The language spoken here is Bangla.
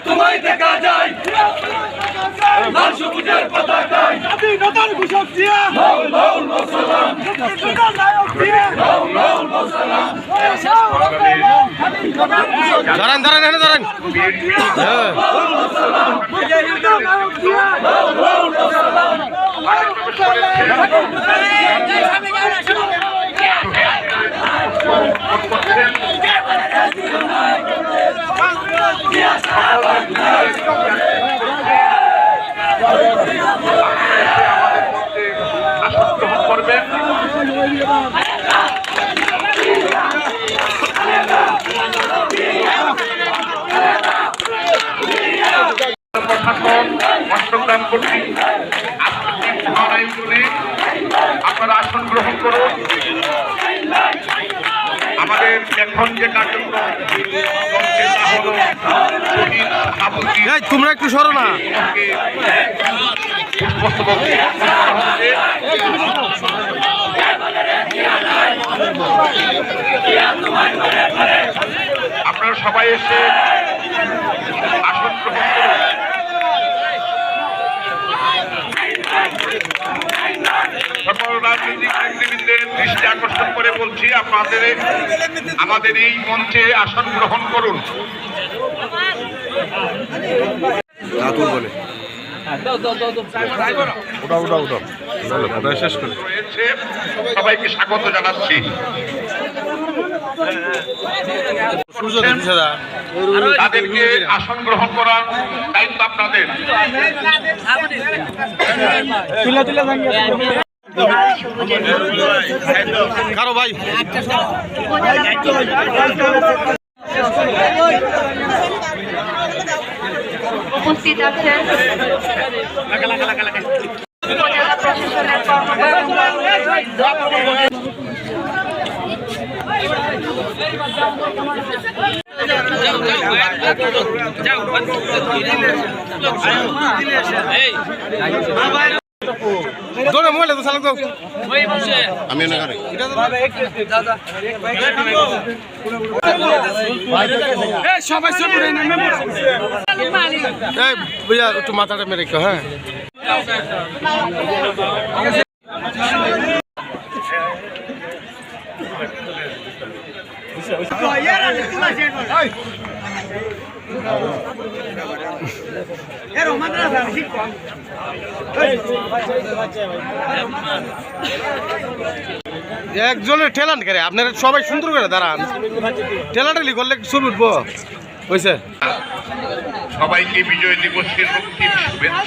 তোমায় দেখা যায় লাল সবুজের পতাকায় স্বাধীনতার ঘোষক জিয়া লাল লাল মুসলমান নায়ক জিয়া লাল লাল মুসলমান দাঁড়ান দাঁড়ান এখানে দাঁড়ান নায়ক জিয়া লাল লাল মুসলমান সংগ্রাম করছি আপনারা আসন গ্রহণ করুন। আমাদের এখন যে কার্যক্রম তোমরা একটু সরো না। আপনারা সবাই এসে আসন গ্রহণ করুন। সকল রাজনৈতিক নেতৃবৃন্দের দৃষ্টি আকর্ষণ করে বলছি, আমাদের এই মঞ্চে আসন গ্রহণ করুন। সবাইকে স্বাগত জানাচ্ছি। তাদেরকে আসন গ্রহণ করার দায়িত্ব আপনাদের। কারো ভাই উপস্থিত আছেন উপজেলা প্রশাসনের মোবাইল তো চালক আমি সবাই একটু মাথাটা মেরে হ্যাঁ একজনের ঠেলান করে আপনারা সবাই সুন্দর করে দাঁড়ান। ঠেলাটালি করলে ছবি উঠবো হয়েছে। সবাইকে বিজয় দিবসের শুভেচ্ছা।